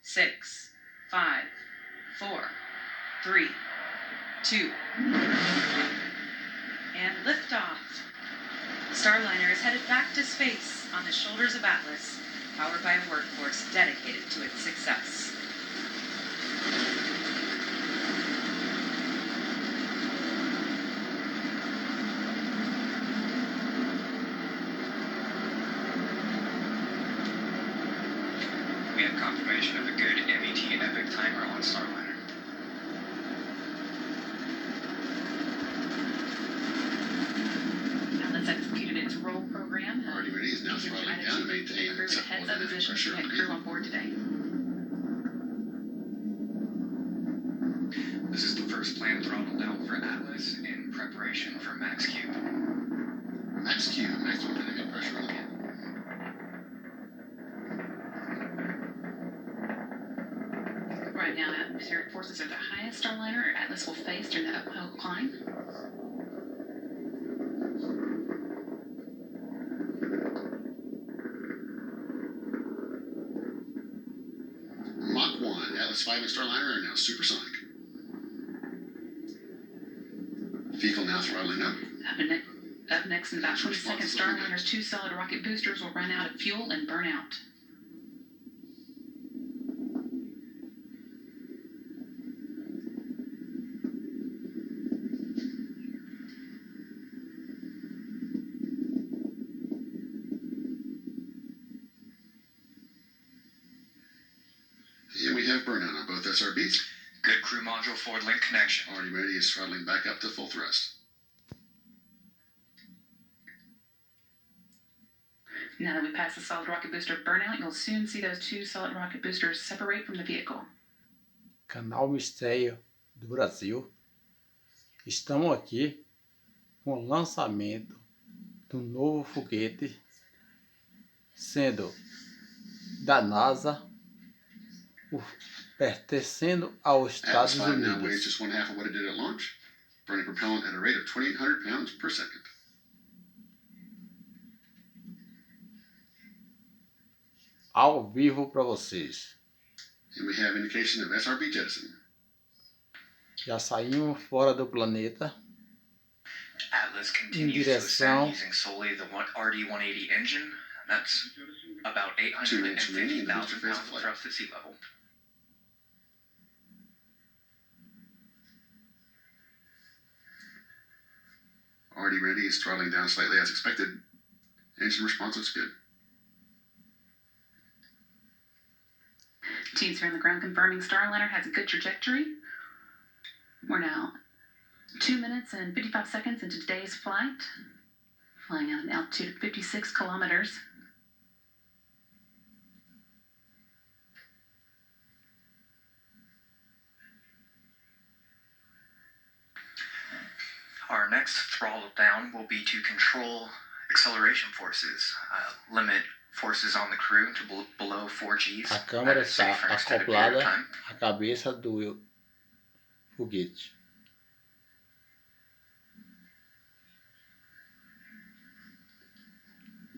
6, 5, 4, 3, 2, and liftoff. Starliner is headed back to space on the shoulders of Atlas, powered by a workforce dedicated to its success. We have confirmation of a good MET epic timer on Starliner. Atlas executed its roll program. Already ready is now throttling down to maintain acceptable dynamic pressure on the crew vehicle. on board today. This is the first planned throttle down for Atlas in preparation for Max Q. Max Q, maximum dynamic pressure on the vehicle. Right now, atmospheric forces are the highest Starliner Atlas will face during the uphill climb. Mach 1, Atlas 5 and Starliner are now supersonic. Vehicle now throttling up. Up next in about 20 seconds, Starliner's 2 solid rocket boosters will run out of fuel and burn out. And we have burnout on both SRBs. Good crew module forward link connection. Already ready is throttling back up to full thrust. Now that we pass the solid rocket booster burnout, you'll soon see those 2 solid rocket boosters separate from the vehicle. Canal Misterio do Brasil. Estamos aqui com o lançamento do novo foguete, sendo da NASA, pertencendo aos Atlas Estados 5 now weighs Unidos. just one half of what it did at launch, burning propellant at a rate of 2,800 pounds per second. Ao vivo para vocês. And we have indication of SRB jettison. Já saímos fora do planeta Atlas em continues to ascend direção using solely the RD-180 engine. That's about 2 minutes remaining in the 850,000 booster phase pounds of of flight. thrust at sea level. Already ready is throttling down slightly as expected. Engine response looks good. Teams here on the ground confirming Starliner has a good trajectory. We're now 2 minutes and 55 seconds into today's flight, flying at an altitude of 56 kilometers. Our next throttle down will be to control acceleration forces, limit forces on the crew to below 4 Gs. A câmera at a safe está and extended period of acoplada time. à cabeça do foguete.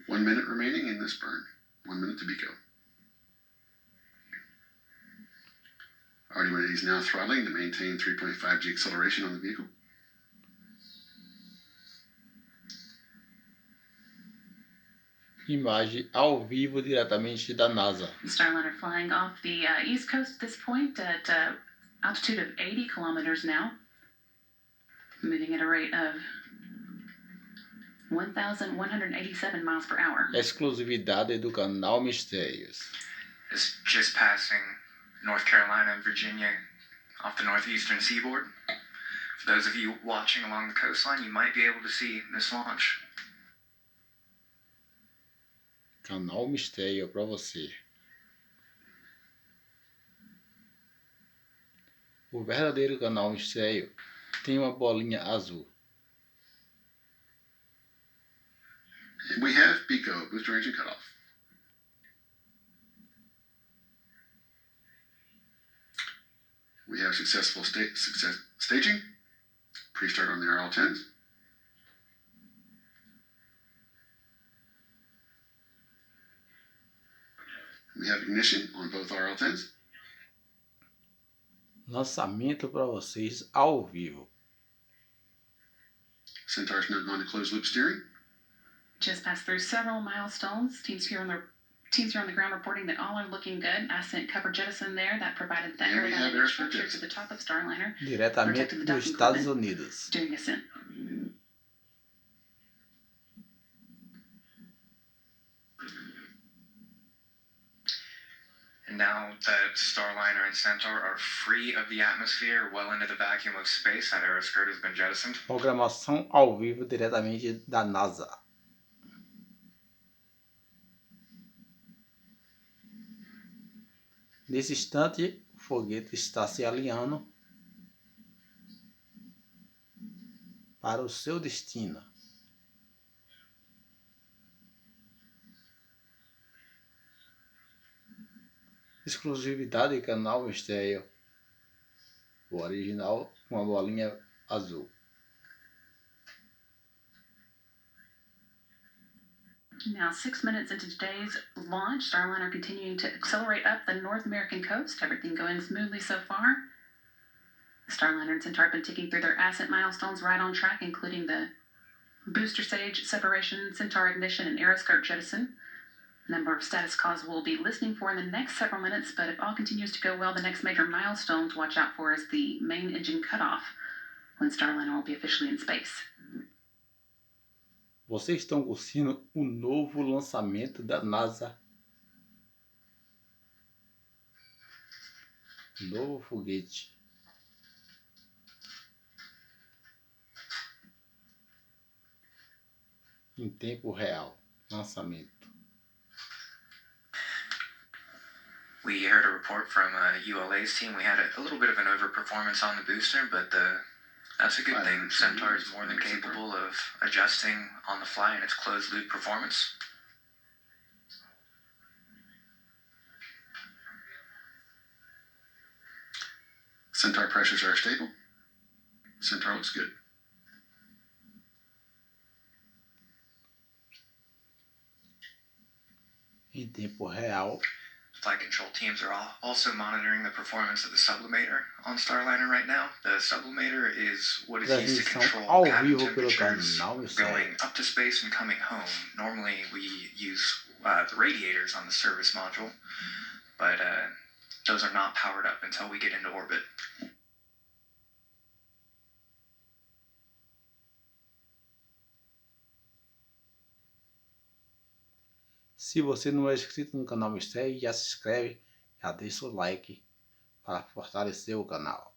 One minute remaining in this burn. 1 minute to be go. Already ready is now throttling to maintain 3.5 G acceleration on the vehicle. Imagem ao vivo diretamente da NASA. Starliner flying off the east coast at this point at altitude of 80 kilometers now, moving at a rate of 1,187 miles per hour. Exclusividade do Canal Mistérios. It's just passing North Carolina and Virginia off the northeastern seaboard. For those of you watching along the coastline, you might be able to see this launch. Canal Mistério para você. O verdadeiro Canal Mistério tem uma bolinha azul. And we have BECO, booster engine cutoff. We have successful staging. Pre-start on the RL-10s. We have ignition on both RL-10s. Lançamento para vocês ao vivo. Centaur's now gone to closed loop steering. Just passed through several milestones. Teams here on the ground reporting that all are looking good. Ascent cover jettison there that provided the And we have aerodynamic air structure circuits. to the top of Starliner Diretamente protecting the dos docking Estados equipment Unidos. during ascent. And now that Starliner and Centaur are free of the atmosphere, well into the vacuum of space, that aeroskirt has been jettisoned. Programação ao vivo diretamente da NASA. Nesse instante, o foguete está se alinhando para o seu destino. Exclusividade Canal Misterio. O original com a bolinha azul. Now, 6 minutes into today's launch, Starliner continuing to accelerate up the North American coast. Everything going smoothly so far. Starliner and Centaur have been ticking through their ascent milestones right on track, including the booster stage separation, Centaur ignition, and aeroskirt jettison. A number of status calls we'll be listening for in the next several minutes, but if all continues to go well, the next major milestone to watch out for is the main engine cutoff, when Starliner will be officially in space. Vocês estão curtindo o novo lançamento da NASA. Novo foguete. Em tempo real. Lançamento. We heard a report from ULA's team. We had a little bit of an overperformance on the booster, but that's a good thing. Centaur is more than capable of adjusting on the fly in its closed loop performance. Centaur pressures are stable. Centaur looks good. Em tempo real. Flight control teams are also monitoring the performance of the sublimator on Starliner right now. The sublimator is what is used to control cabin temperatures going up to space and coming home. Normally we use the radiators on the service module, but those are not powered up until we get into orbit. Se você não é inscrito no canal Misterio, já se inscreve, já deixa o like para fortalecer o canal.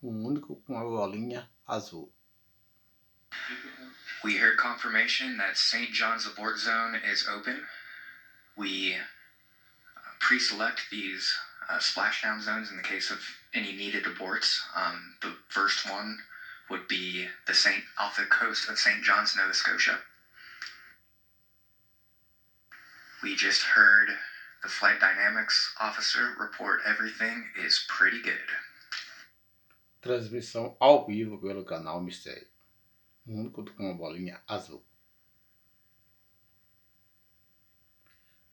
Único com a bolinha azul. We heard confirmation that St. John's abort zone is open. We pre-select these splashdown zones in the case of any needed aborts. The first one would be off the coast of St. John's, Nova Scotia. We just heard the flight dynamics officer report everything is pretty good. Transmissão ao vivo pelo canal Misterio. Único com a bolinha azul.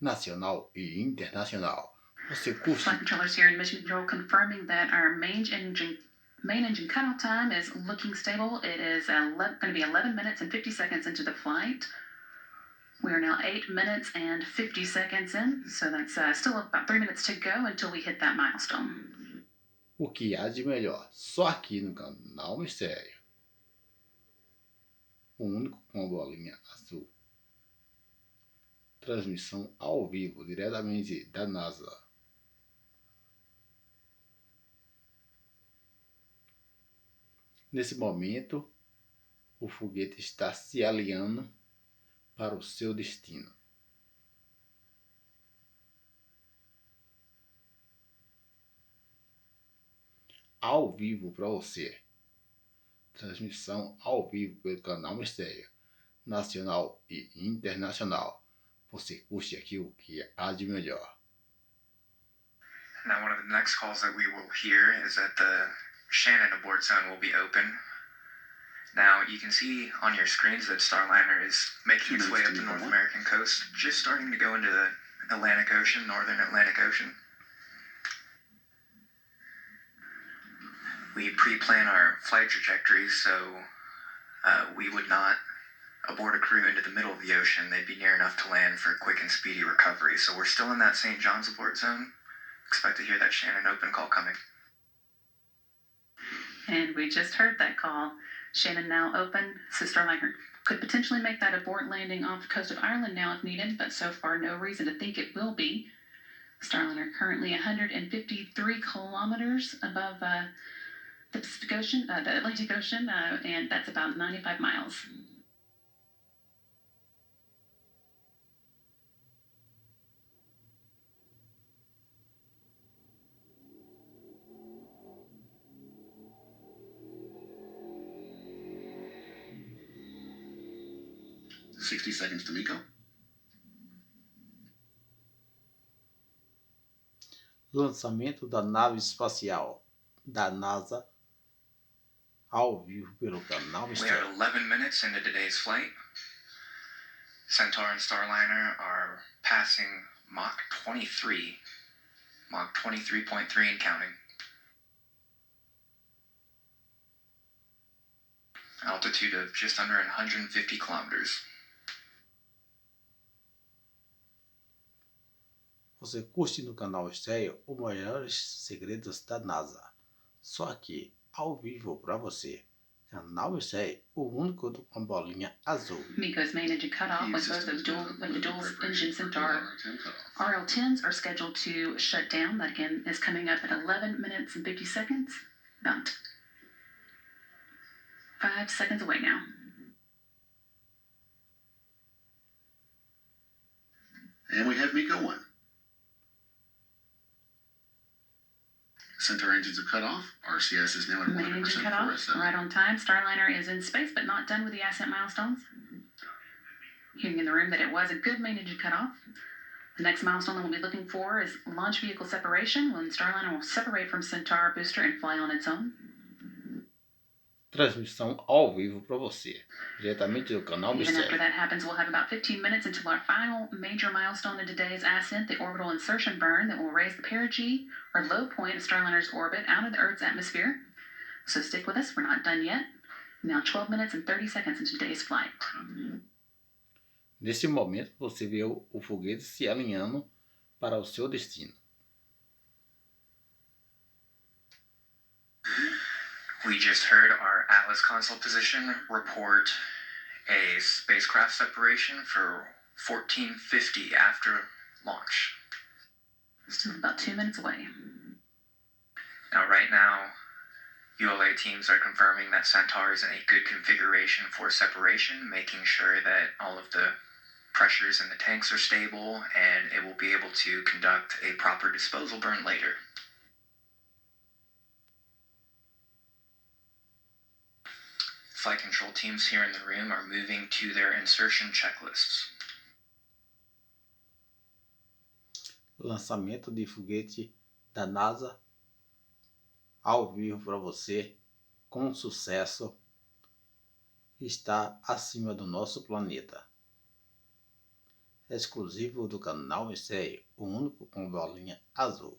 Nacional e internacional. Você curte? Flight controllers here in Mission Control confirming that our main engine cutoff time is looking stable. It is going to be 11 minutes and 50 seconds into the flight. We are now 8 minutes and 50 seconds in, so that's still about 3 minutes to go until we hit that milestone. O que há de melhor? Só aqui no canal Misterio. O único com a bolinha azul. Transmissão ao vivo, diretamente da NASA. Nesse momento, o foguete está se alinhando para o seu destino. Ao vivo para você. Transmissão ao vivo pelo canal Misterio, nacional e internacional. Você curte aqui o que há de melhor. Now one of the next calls that we will hear is that the Shannon abort zone will be open. Now you can see on your screens that Starliner is making its way up the North American coast, just starting to go into Atlantic Ocean, northern Atlantic Ocean. We pre-plan our flight trajectories so we would not abort a crew into the middle of the ocean. They'd be near enough to land for quick and speedy recovery. So we're still in that St. John's abort zone. Expect to hear that Shannon open call coming. And we just heard that call. Shannon now open, so Starliner could potentially make that abort landing off the coast of Ireland now if needed, but so far no reason to think it will be. Starliner currently 153 kilometers above the Pacific Ocean, the Atlantic Ocean, and that's about 95 miles. $60 seconds to Miko. Lançamento da nave espacial da NASA ao vivo pelo canal We Misterio. are 11 minutes into today's flight. Centaur and Starliner are passing Mach 23, Mach 23.3 and counting. Altitude of just under 150 kilometers. Você curte no canal Misterio os maiores segredos da NASA. Só aqui, ao vivo para você. Canal Misterio, o único com a bolinha azul. Miko's main engine cut off with both of the dual engine Centaur. RL-10s are scheduled to shut down. That again is coming up at 11 minutes and 50 seconds. About 5 seconds away now. And we have Miko 1. Centaur engines are cut off. RCS is now at Main 100% engine cut for off, us. right on time. Starliner is in space, but not done with the ascent milestones. Hearing in the room that it was a good main engine cut off. The next milestone that we'll be looking for is launch vehicle separation, when Starliner will separate from Centaur booster and fly on its own. Transmissão ao vivo para você, diretamente do canal Even after Misterio. that happens, we'll have about 15 minutes until our final major milestone in today's ascent, the orbital insertion burn that will raise the perigee, or low point of Starliner's orbit, out of the Earth's atmosphere. So stick with us, we're not done yet. Now 12 minutes and 30 seconds into today's flight. Nesse momento, você vê o foguete se alinhando para o seu destino. We just heard our Atlas console position report a spacecraft separation for 1450 after launch. Still about 2 minutes away. Now, right now, ULA teams are confirming that Centaur is in a good configuration for separation, making sure that all of the pressures in the tanks are stable and it will be able to conduct a proper disposal burn later. Flight control teams here in the room are moving to their insertion checklists. Lançamento de foguete da NASA ao vivo para você, com sucesso, está acima do nosso planeta. Exclusivo do canal Misterio, o único com bolinha azul.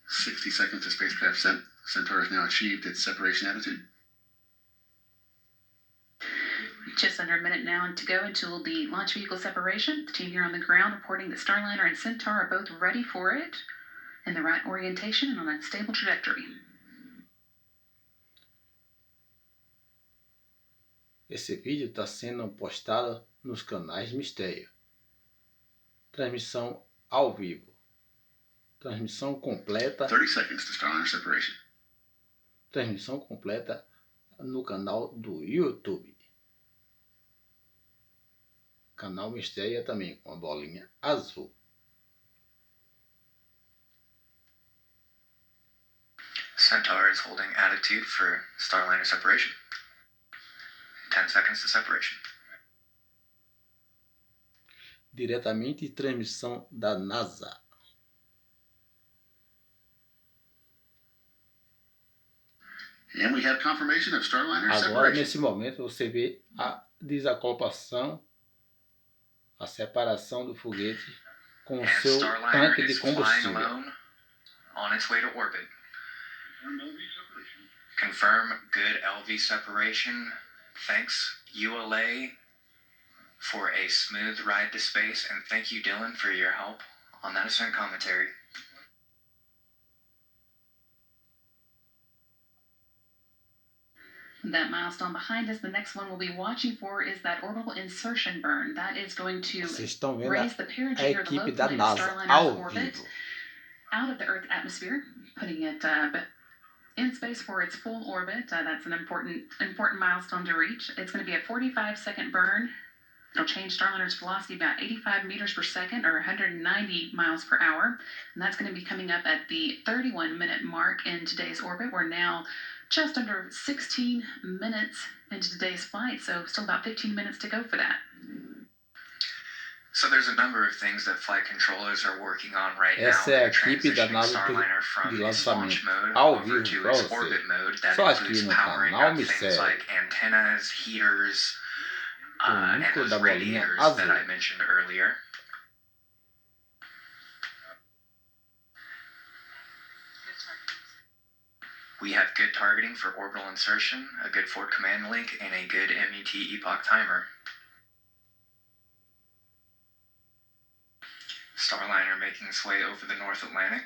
$60 seconds to spacecraft sent. Centaur has now achieved its separation attitude. Just under a minute now to go until the launch vehicle separation. The team here on the ground reporting that Starliner and Centaur are both ready for it, in the right orientation and on a stable trajectory. Esse vídeo está sendo postado nos canais Misterio. Transmissão ao vivo. Transmissão completa. 30 seconds to Starliner separation. Transmissão completa no canal do YouTube. Canal Misterio também com a bolinha azul. Centaur is holding attitude for Starliner separation. 10 seconds to separation. Diretamente transmissão da NASA. And we have confirmation of Starliner Agora, separation. nesse momento, você vê a desacoplação, a separação do foguete com o seu tanque de combustível. On its way to orbit. Confirm good LV separation. Thanks ULA for a smooth ride to space, and thank you, Dylan, for your help on that ascent commentary. That milestone behind us, the next one we'll be watching for is that orbital insertion burn. That is going to raise the perigee or the low point of Starliner's orbit out of the Earth's atmosphere, putting it in space for its full orbit. That's an important milestone to reach. It's going to be a 45-second burn. It'll change Starliner's velocity about 85 meters per second or 190 miles per hour. And that's going to be coming up at the 31-minute mark in today's orbit. We're now just under 16 minutes into today's flight, so still about 15 minutes to go for that. So there's a number of things that flight controllers are working on right now. Essa é a They're equipe da transitioning nave Starliner de from its lançamento launch mode ao over vivo to para its você. orbit mode. That Só aqui includes no powering Canal up things Misterio. like antennas, heaters, and Único those da bolinha radiators azul. that I mentioned earlier. We have good targeting for orbital insertion, a good forward command link, and a good MET epoch timer. Starliner making its way over the North Atlantic.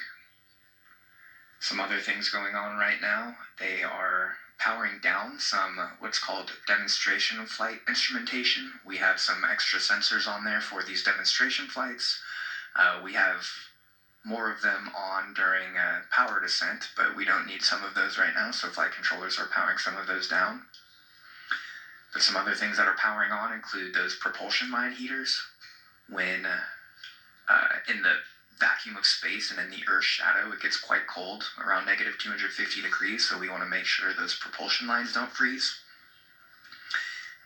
Some other things going on right now. They are powering down some what's called demonstration flight instrumentation. We have some extra sensors on there for these demonstration flights. We have more of them on during power descent, but we don't need some of those right now, so flight controllers are powering some of those down. But some other things that are powering on include those propulsion line heaters. When in the vacuum of space and in the Earth's shadow, it gets quite cold, around negative 250 degrees, so we want to make sure those propulsion lines don't freeze.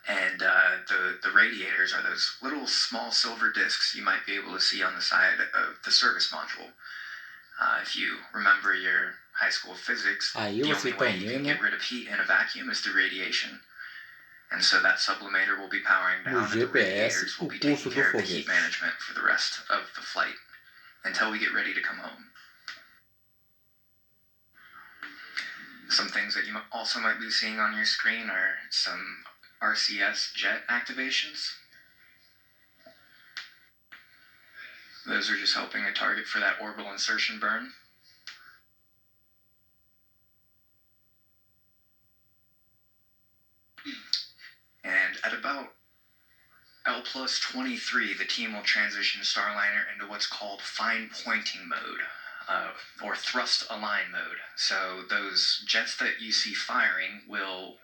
And the radiators are those little small silver discs you might be able to see on the side of the service module. If you remember your high school physics, Aí the você only way you can get rid of heat in a vacuum is through radiation. And so that sublimator will be powering down, and the radiators will be taking care of the heat management for the rest of the flight until we get ready to come home. Some things that you also might be seeing on your screen are some RCS jet activations. Those are just helping a target for that orbital insertion burn. And at about L plus 23, the team will transition Starliner into what's called fine pointing mode, or thrust align mode. So those jets that you see firing will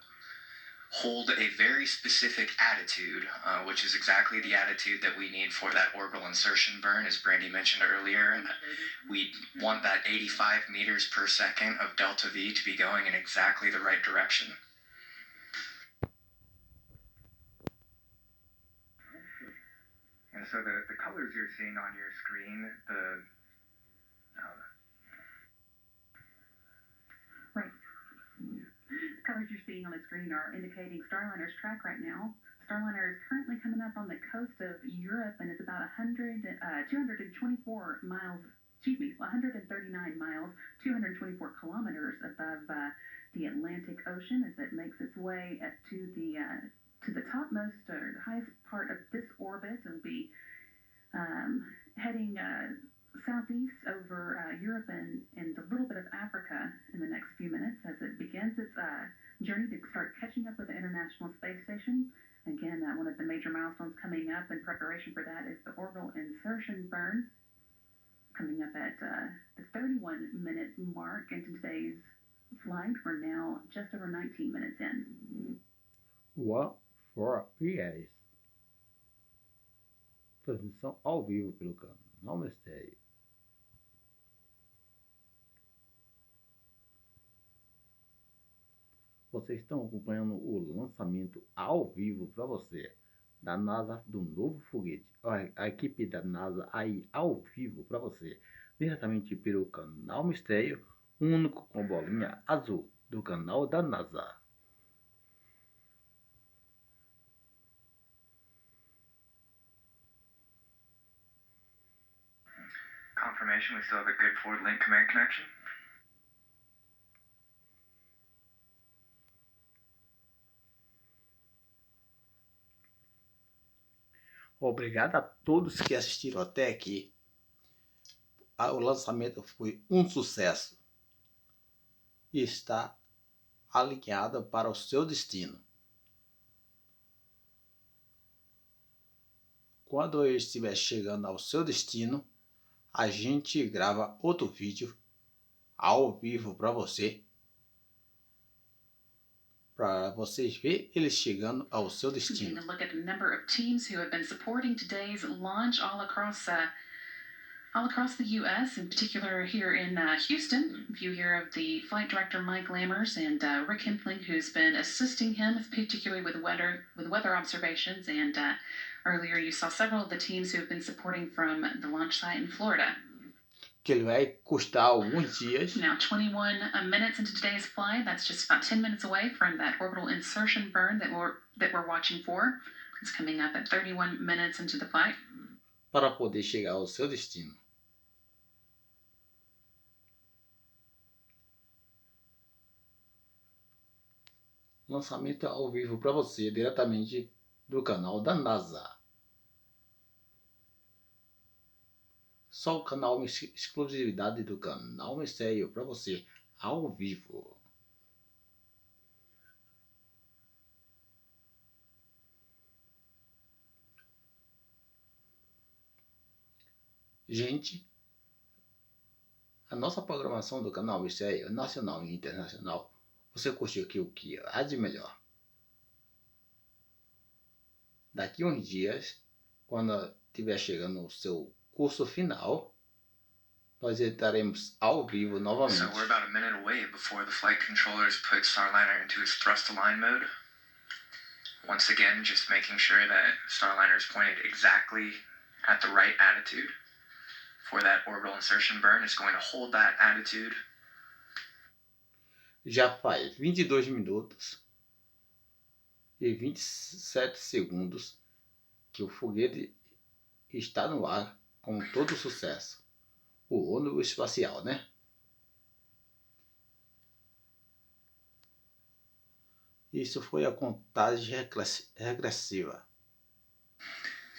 hold a very specific attitude, which is exactly the attitude that we need for that orbital insertion burn, as Brandy mentioned earlier. We want that 85 meters per second of delta V to be going in exactly the right direction. And so the colors you're seeing on your screen, The colors you're seeing on the screen are indicating Starliner's track right now. Starliner is currently coming up on the coast of Europe and is about 224 miles, 139 miles, 224 kilometers above the Atlantic Ocean as it makes its way to the topmost or the highest part of this orbit. It'll be heading southeast over Europe and a little bit of Africa in the next few minutes as it begins its journey to start catching up with the International Space Station. Again, one of the major milestones coming up in preparation for that is the orbital insertion burn, coming up at the 31-minute mark into today's flight. We're now just over 19 minutes in. What for years? Transmissão ao vivo pelo Canal Misterio. Vocês estão acompanhando o lançamento ao vivo para você da NASA do novo foguete. A equipe da NASA aí ao vivo para você, diretamente pelo Canal Mistério, único com bolinha azul. do canal da NASA. Confirmation, we still have a good forward link command connection. Obrigado a todos que assistiram até aqui. O lançamento foi um sucesso e está alinhado para o seu destino. Quando eu estiver chegando ao seu destino, a gente grava outro vídeo ao vivo para vocês verem eles chegando ao seu destino. Look at the number of teams who have been supporting today's launch all across the U.S., in particular here in Houston. If you hear of the flight director Mike Lammers and Rick Hempling, who's been assisting him, particularly with weather observations. And earlier you saw several of the teams who have been supporting from the launch site in Florida. Que ele vai custar alguns dias. Now 21 minutes into today's flight. That's just about 10 minutes away from that orbital insertion burn that we're watching for. It's coming up at 31 minutes into the flight. Para poder chegar ao seu destino. Lançamento ao vivo para você, diretamente do canal da NASA. Só o canal exclusividade do canal Misterio para você, ao vivo. Gente, a nossa programação do canal Misterio nacional e internacional, você curtiu aqui o que há de melhor? Daqui a uns dias, quando estiver chegando o seu curso final, nós estaremos ao vivo novamente. So we're about a minute away before the flight controllers put Starliner into its thrust align mode. Once again, just making sure that Starliner is pointed exactly at the right attitude for that orbital insertion burn. It's going to hold that attitude. Já faz 22 minutos e 27 segundos que o foguete está no ar com todo sucesso. O Onibus espacial, né? Isso foi a contagem regressiva.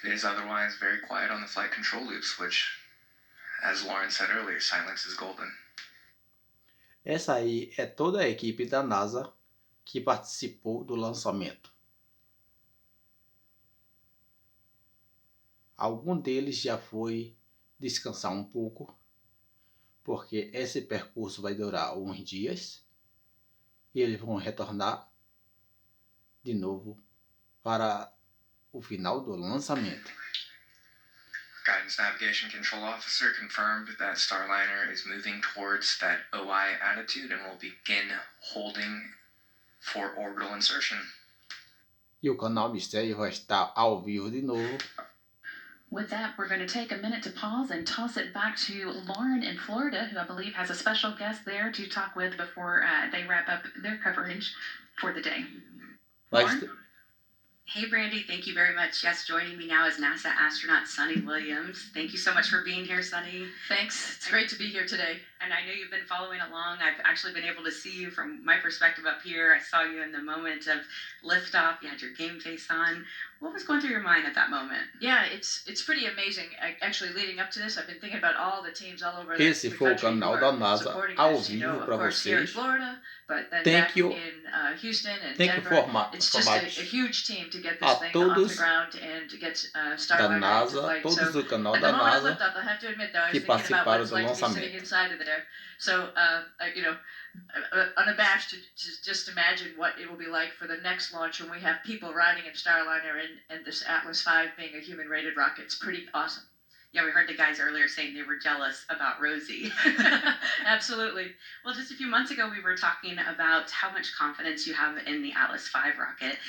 It is otherwise very quiet on the flight control loops, which, as Lauren said earlier, silence is golden. Essa aí é toda a equipe da NASA que participou do lançamento. Algum deles já foi descansar um pouco, porque esse percurso vai durar uns dias e eles vão retornar de novo para o final do lançamento. Guidance Navigation Control Officer confirmed that Starliner is moving towards that OI attitude and will begin holding for orbital insertion. E o canal Misterio vai estar ao vivo de novo. With that, we're going to take a minute to pause and toss it back to Lauren in Florida, who I believe has a special guest there to talk with before they wrap up their coverage for the day. Lauren? Hey, Brandy, thank you very much. Yes, joining me now is NASA astronaut Sunny Williams. Thank you so much for being here, Sunny. Thanks. It's great to be here today. And I know you've been following along. I've actually been able to see you from my perspective up here. I saw you in the moment of liftoff. You had your game face on. What was going through your mind at that moment? Yeah, it's pretty amazing. Actually, leading up to this, I've been thinking about all the teams all over the Esse foi o country who canal are da NASA supporting ao this, vivo of para course, here in vocês. Florida, but then Thank back you. in Houston and Tem que Denver. It's just a informar huge team to get a this thing off todos the ground and to get da Starliner into NASA, flight. todos So do canal at da the moment I NASA looked up, I have to admit, though, I was que thinking about what participaram it's do like to be sitting lançamento. inside of there. So, unabashed to just imagine what it will be like for the next launch when we have people riding in Starliner and this Atlas V being a human-rated rocket. It's pretty awesome. Yeah, we heard the guys earlier saying they were jealous about Rosie. Absolutely. Well, just a few months ago, we were talking about how much confidence you have in the Atlas V rocket.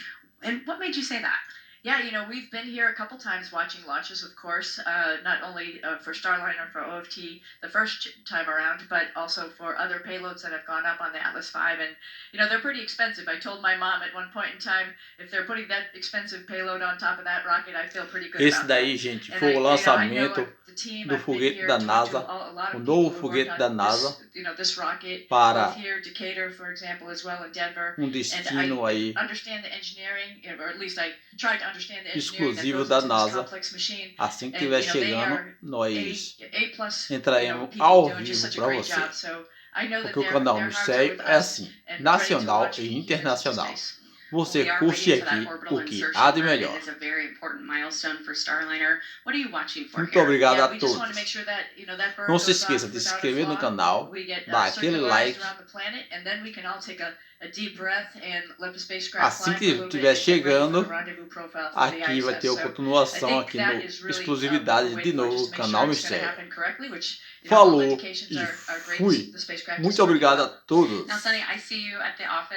And what made you say that? Yeah, we've been here a couple times watching launches, of course, not only for Starliner, for OFT the first time around, but also for other payloads that have gone up on the Atlas V. And, they're pretty expensive. I told my mom at one point in time, if they're putting that expensive payload on top of that rocket, I feel pretty good Esse about daí, that. gente, And foi o I know lançamento the team, do I've been foguete here, da talked to NASA, a lot o of novo people who worked foguete da on NASA this rocket, both para here, Decatur, for example, as well in Denver. destino And aí I understand the engineering, or at least I tried to understand the engineering that exclusivo goes da into this NASA. complex machine. Assim que And, estiver they chegando, are nós A+, entraremos people ao doing just vivo such a para great você. job. So I know that Porque o canal their hearts are Misterio with é us assim, and ready to nacional launch e humans into internacional. space. Você We are curte waiting for that aqui orbital o que insertion há de run. It melhor. is a very important milestone for Starliner. What are you watching for Muito here? obrigado Yeah, a we just want to todos. make sure that, that burn Não se goes esqueça off de se without a inscrever no flaw. canal, We get dar aquele like. circularized around the planet, and then we can all take a deep breath and let the spacecraft Assim fly que for a little bit estiver and get ready for chegando, the rendezvous profile for the aqui vai ISS. ter a So I continuação think aqui that no is really Exclusividade what de we're waiting for, novo, just to make Canal sure it's going to Misterio. happen correctly, which all Falou indications e are great. fui. The spacecraft is Muito working obrigado well. a todos. Now, Sunny, I see you at the office.